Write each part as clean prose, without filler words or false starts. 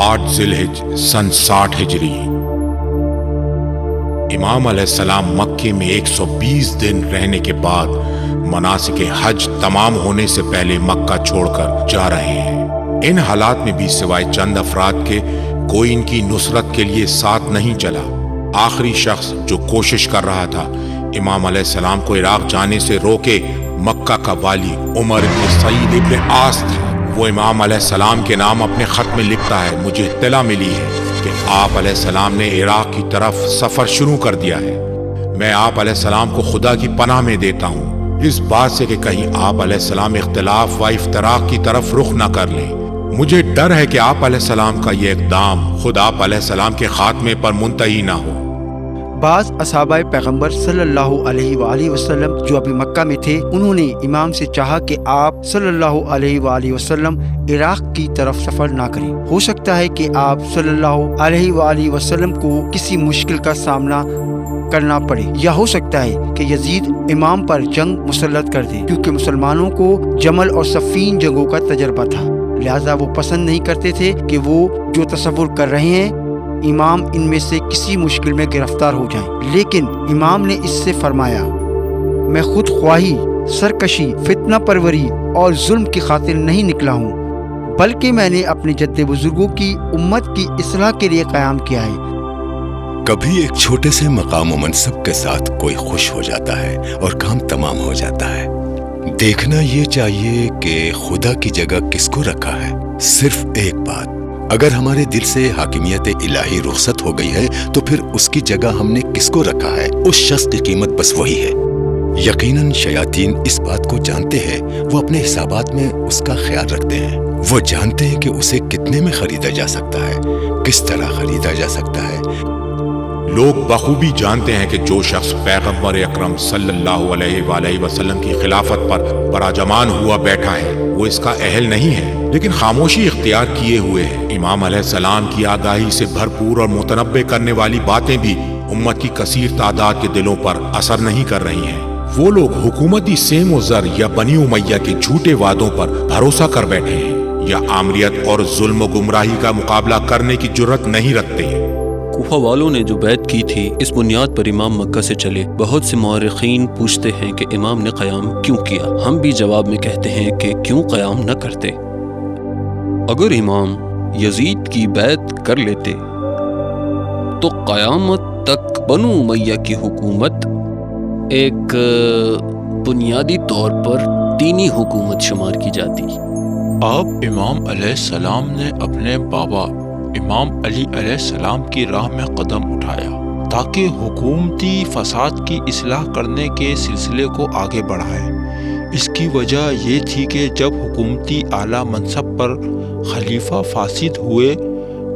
8 ذوالحج सन 60 हिजरी। इमाम अलैहिस्सलाम मक्के में 120 दिन रहने के बाद मनासिक हज तमाम होने से पहले मक्का छोड़कर जा रहे हैं। इन हालात में भी सिवाय चंद अफराद के कोई इनकी नुसरत के लिए साथ नहीं चला। आखिरी शख्स जो कोशिश कर रहा था इमाम अलैहिस्सलाम को इराक जाने से रोके मक्का का वाली उमर इब्न सईद इब्न आस था। वो इमाम अलैहिस्सलाम के नाम अपने खत में लिखता है, मुझे इत्तला मिली है कि आप अलैहिस्सलाम ने इराक की तरफ सफर शुरू कर दिया है। मैं आप अलैहिस्सलाम को खुदा की पनाह में देता हूँ इस बात से कि कहीं आप अलैहिस्सलाम इख्तिलाफ व इफ्तराक की तरफ रुख न कर लें। मुझे डर है कि आप अलैहिस्सलाम का ये इक़दाम खुद आप अलैहिस्सलाम के खात्मे पर मुंतही ना हो। बाज़ असहाबाए पैगम्बर सल्लल्लाहु अलैहि वसल्लम जो अभी मक्का में थे, उन्होंने इमाम से चाहा कि आप सल्लल्लाहु अलैहि वसल्लम इराक की तरफ सफर ना करें। हो सकता है कि आप सल्लल्लाहु अलैहि वसल्लम को किसी मुश्किल का सामना करना पड़े, या हो सकता है कि यजीद इमाम पर जंग मुसल्लत कर दे, क्योंकि मुसलमानों को जमल और सफ़ीन जंगों का तजर्बा था। लिहाजा वो पसंद नहीं करते थे कि वो जो तसव्वुर कर रहे हैं इमाम इनमें से किसी मुश्किल में गिरफ्तार हो जाएं। लेकिन इमाम ने इससे फरमाया, मैं खुद ख्वाही, सरकशी, फितना परवरी और जुल्म की खातिर नहीं निकला हूँ, बल्कि मैंने अपने जद्दे बुजुर्गों की उम्मत की इस्लाह के लिए क़याम किया है। कभी एक छोटे से मकाम व मनसब के साथ कोई खुश हो जाता है और काम तमाम हो जाता है। देखना ये चाहिए कि खुदा की जगह किसको रखा है। सिर्फ एक बात, अगर हमारे दिल से हाकिमियत इलाही रुखसत हो गई है तो फिर उसकी जगह हमने किसको रखा है, उस शख्स की कीमत बस वही है। यकीनन शयातीन इस बात को जानते हैं, वो अपने हिसाबात में उसका ख्याल रखते हैं। वो जानते हैं कि उसे कितने में खरीदा जा सकता है, किस तरह खरीदा जा सकता है। लोग बखूबी जानते हैं कि जो शख्स पैगम्बर अकरम सल्लल्लाहु अलैहि वसल्लम की खिलाफत पर बराजमान हुआ बैठा है वो इसका अहल नहीं है, लेकिन खामोशी इख्तियार किए हुए है। इमाम अलैहिस्सलाम की आगाही से भरपूर और मुतनब्बे करने वाली बातें भी उम्मत की कसीर तादाद के दिलों पर असर नहीं कर रही हैं। वो लोग हुकूमती सेम व ज़र या बनी उमैया के झूठे वादों पर भरोसा कर बैठे हैं, या आमरियत और जुल्म गुमराही का मुकाबला करने की जुर्रत नहीं रखते हैं। कूफा वालों ने जो बैत की थी, इस बुनियाद पर इमाम मक्का से चले। बहुत से मुअर्रिखीन पूछते हैं कि इमाम ने क़याम क्यों किया। हम भी जवाब में कहते हैं कि क्यों क़याम न करते। अगर इमाम यजीद की बैत कर लेते तो क़यामत तक बनु उमैया की हुकूमत एक बुनियादी तौर पर दीनी हुकूमत शुमार की जाती। अब इमाम अलैहिस्सलाम ने अपने बाबा इमाम अली अलैहिस्सलाम की राह में कदम उठाया ताकि हुकूमती फसाद की इस्लाह करने के सिलसिले को आगे बढ़ाए। इसकी वजह ये थी कि जब हुकूमती आला मनसब पर खलीफा फासिद हुए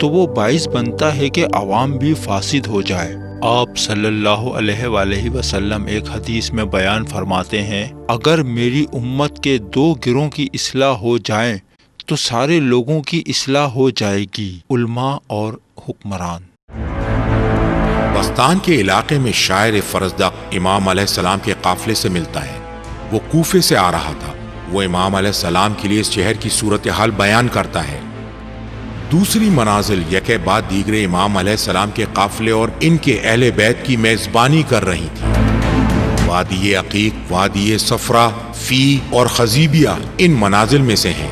तो वो बाइस बनता है कि अवाम भी फासिद हो जाए। आप सल्लल्लाहु अलैहि वसल्लम एक हदीस में बयान फरमाते हैं, अगर मेरी उम्मत के 2 गिरोह की इस्लाह हो जाए तो सारे लोगों की इस्लाह हो जाएगी, उलमा और हुक्मरान। बस्तान के इलाके में शायर फरजदक इमाम अलैहिस्सलाम के काफिले से मिलता है। वो कूफे से आ रहा था। वो इमाम अलैहिस्सलाम के लिए इस शहर की सूरत हाल बयान करता है। दूसरी मनाजिल यके बाद दीगरे इमाम अलैहिस्सलाम के काफिले और इनके अहले बैत की मेजबानी कर रही थी। वादी अकीक, वादी सफरा, फी और खजीबिया इन मनाजिल में से हैं।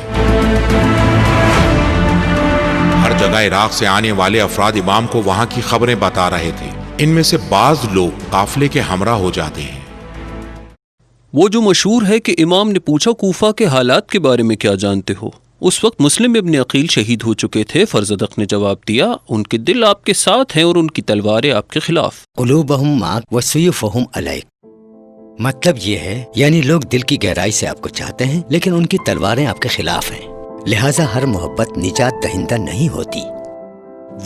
हर जगह इराक से आने वाले अफराद इमाम को वहां की खबरें बता रहे थे। इनमें से बाज लोग काफिले के हमरा हो जाते हैं। वो जो मशहूर है कि इमाम ने पूछा, कूफा के हालात के बारे में क्या जानते हो? उस वक्त मुस्लिम इब्न अकील शहीद हो चुके थे। फरजदक ने जवाब दिया, उनके दिल आपके साथ हैं और उनकी तलवारें आपके खिलाफ। क़ुलूबुहुम माक व सुयूफुहुम अलैक। मतलब ये है, यानी लोग दिल की गहराई से आपको चाहते हैं लेकिन उनकी तलवारें आपके खिलाफ हैं। लिहाजा हर मोहब्बत निजात दहिंदा नहीं होती।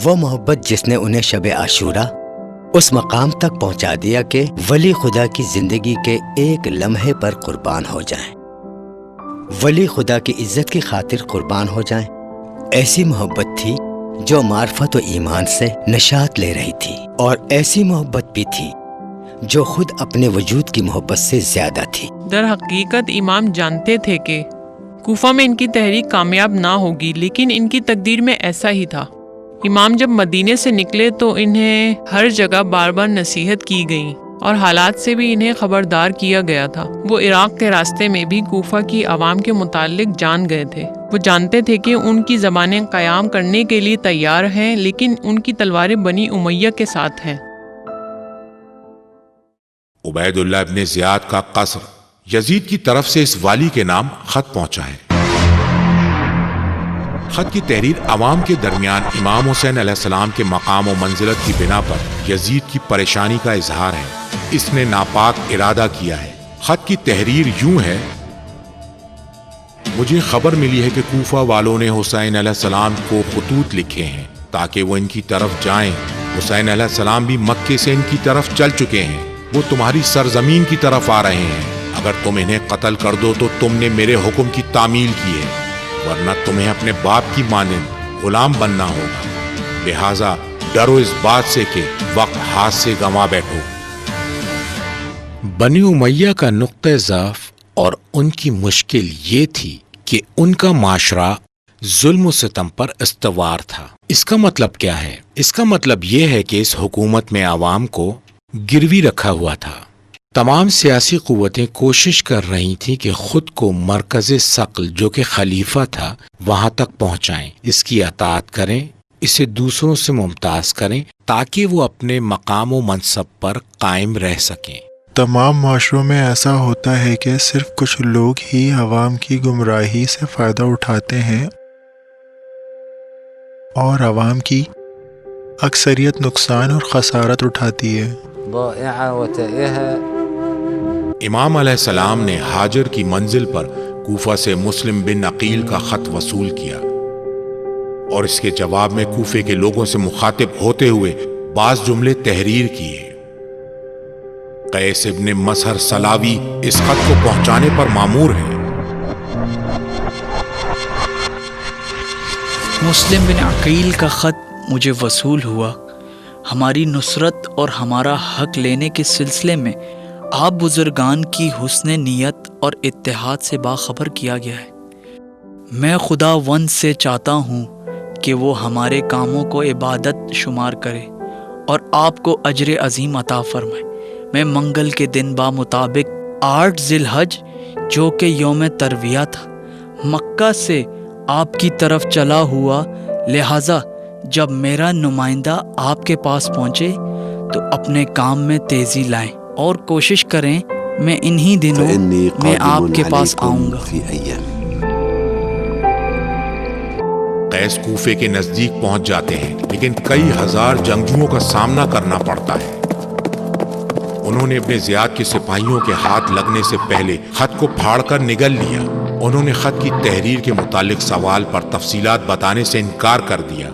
वो मोहब्बत जिसने उन्हें शब आशूरा उस मकाम तक पहुंचा दिया कि वली खुदा की जिंदगी के एक लम्हे पर कुर्बान हो जाएं, वली खुदा की इज्जत की खातिर कुर्बान हो जाएं, ऐसी मोहब्बत थी जो मार्फत व ईमान से नशात ले रही थी, और ऐसी मोहब्बत भी थी जो खुद अपने वजूद की मोहब्बत से ज्यादा थी। दर हकीकत इमाम जानते थे कि कूफा में इनकी तहरीक कामयाब ना होगी, लेकिन इनकी तकदीर में ऐसा ही था। امام جب مدینے سے نکلے تو انہیں ہر جگہ بار بار نصیحت کی گئی اور حالات سے بھی انہیں خبردار کیا گیا تھا۔ وہ عراق کے راستے میں بھی کوفہ کی عوام کے متعلق جان گئے تھے۔ وہ جانتے تھے کہ ان کی زبانیں قیام کرنے کے لیے تیار ہیں، لیکن ان کی تلواریں بنی امیہ کے ساتھ ہیں۔ عبید اللہ ابن زیاد کا قصر یزید کی طرف سے اس والی کے نام خط پہنچا ہے۔ خط کی تحریر عوام کے درمیان امام حسین علیہ السلام کے مقام و منزلت کی بنا پر یزید کی پریشانی کا اظہار ہے۔ اس نے ناپاک ارادہ کیا ہے۔ خط کی تحریر یوں ہے: مجھے خبر ملی ہے کہ کوفہ والوں نے حسین علیہ السلام کو خطوط لکھے ہیں تاکہ وہ ان کی طرف جائیں۔ حسین علیہ السلام بھی مکے سے ان کی طرف چل چکے ہیں۔ وہ تمہاری سرزمین کی طرف آ رہے ہیں۔ اگر تم انہیں قتل کر دو تو تم نے میرے حکم کی تعمیل کی ہے، ورنہ تمہیں اپنے باپ کی مانند غلام بننا ہوگا۔ لہذا ڈرو اس بات سے کہ وقت ہاتھ سے گنوا بیٹھو۔ بنی امیہ کا نقطہ ضعف اور ان کی مشکل یہ تھی کہ ان کا معاشرہ ظلم و ستم پر استوار تھا۔ اس کا مطلب کیا ہے؟ اس کا مطلب یہ ہے کہ اس حکومت میں عوام کو گروی رکھا ہوا تھا۔ تمام سیاسی قوتیں کوشش کر رہی تھیں کہ خود کو مرکز ثقل جو کہ خلیفہ تھا وہاں تک پہنچائیں، اس کی اطاعت کریں، اسے دوسروں سے ممتاز کریں تاکہ وہ اپنے مقام و منصب پر قائم رہ سکیں۔ تمام معاشروں میں ایسا ہوتا ہے کہ صرف کچھ لوگ ہی عوام کی گمراہی سے فائدہ اٹھاتے ہیں اور عوام کی اکثریت نقصان اور خسارت اٹھاتی ہے۔ امام علیہ السلام نے ہاجر کی منزل پر کوفہ سے مسلم بن عقیل کا خط وصول کیا اور اس کے جواب میں کوفے کے لوگوں سے مخاطب ہوتے ہوئے بعض جملے تحریر کیے۔ قیس ابن مسہر سلاوی اس خط کو پہنچانے پر مامور ہیں۔ مسلم بن عقیل کا خط مجھے وصول ہوا۔ ہماری نصرت اور ہمارا حق لینے کے سلسلے میں آپ بزرگان کی حسن نیت اور اتحاد سے باخبر کیا گیا ہے۔ میں خدا وند سے چاہتا ہوں کہ وہ ہمارے کاموں کو عبادت شمار کرے اور آپ کو اجر عظیم عطا فرمائے۔ میں منگل کے دن بمطابق 8 ذی الحج جو کہ یوم ترویہ تھا مکہ سے آپ کی طرف چلا ہوا، لہٰذا جب میرا نمائندہ آپ کے پاس پہنچے تو اپنے کام میں تیزی لائیں اور کوشش کریں میں انہی دنوں میں آپ کے پاس آؤں گا۔ قیس کوفے کے نزدیک پہنچ جاتے ہیں، لیکن کئی ہزار جنگجوؤں کا سامنا کرنا پڑتا ہے۔ انہوں نے ابن زیاد کے سپاہیوں کے ہاتھ لگنے سے پہلے خط کو پھاڑ کر نگل لیا۔ انہوں نے خط کی تحریر کے متعلق سوال پر تفصیلات بتانے سے انکار کر دیا۔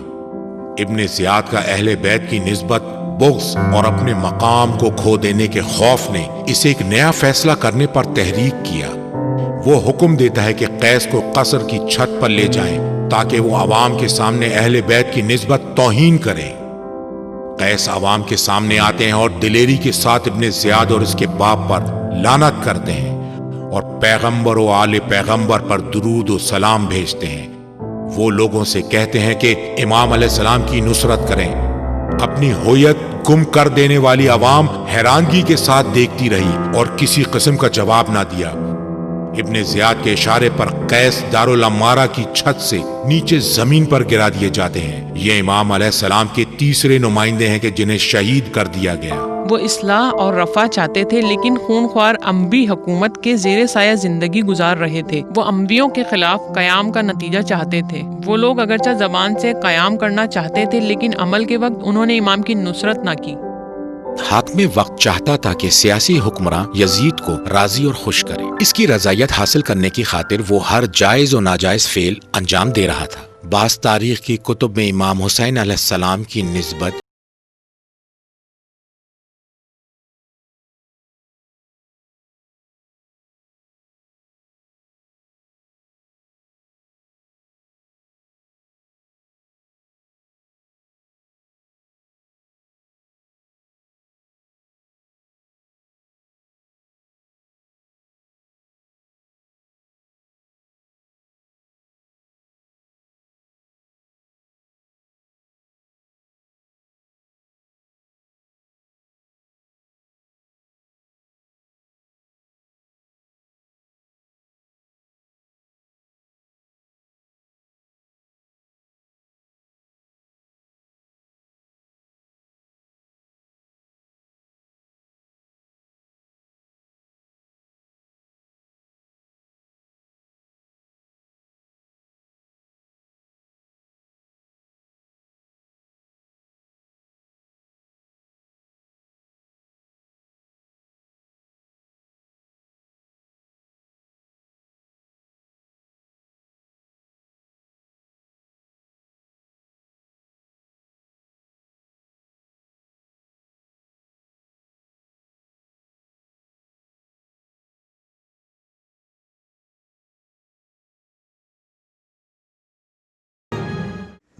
ابن زیاد کا اہل بیت کی نسبت بغض اور اپنے مقام کو کھو دینے کے خوف نے اسے ایک نیا فیصلہ کرنے پر تحریک کیا۔ وہ حکم دیتا ہے کہ قیس کو قصر کی چھت پر لے جائیں تاکہ وہ عوام کے سامنے اہل بیت کی نسبت توہین کرے۔ قیس عوام کے سامنے آتے ہیں اور دلیری کے ساتھ ابن زیاد اور اس کے باپ پر لعنت کرتے ہیں اور پیغمبر و آل پیغمبر پر درود و سلام بھیجتے ہیں۔ وہ لوگوں سے کہتے ہیں کہ امام علیہ السلام کی نصرت کریں۔ اپنی ہویت گم کر دینے والی عوام حیرانگی کے ساتھ دیکھتی رہی اور کسی قسم کا جواب نہ دیا۔ ابن زیاد کے اشارے پر قیس دارالعمارہ کی چھت سے نیچے زمین پر گرا دیے جاتے ہیں۔ یہ امام علیہ السلام کے تیسرے نمائندے ہیں کہ جنہیں شہید کر دیا گیا۔ وہ اصلاح اور رفع چاہتے تھے، لیکن خونخوار اموی حکومت کے زیر سایہ زندگی گزار رہے تھے۔ وہ امویوں کے خلاف قیام کا نتیجہ چاہتے تھے۔ وہ لوگ اگرچہ زبان سے قیام کرنا چاہتے تھے، لیکن عمل کے وقت انہوں نے امام کی نصرت نہ کی۔ حاکم وقت چاہتا تھا کہ سیاسی حکمراں یزید کو راضی اور خوش کرے۔ اس کی رضایت حاصل کرنے کی خاطر وہ ہر جائز و ناجائز فعل انجام دے رہا تھا۔ بعض تاریخ کی کتب میں امام حسین علیہ السلام کی نسبت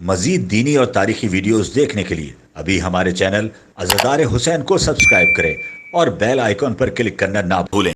مزید دینی اور تاریخی ویڈیوز دیکھنے کے لیے ابھی ہمارے چینل عزادار حسین کو سبسکرائب کریں اور بیل آئیکن پر کلک کرنا نہ بھولیں۔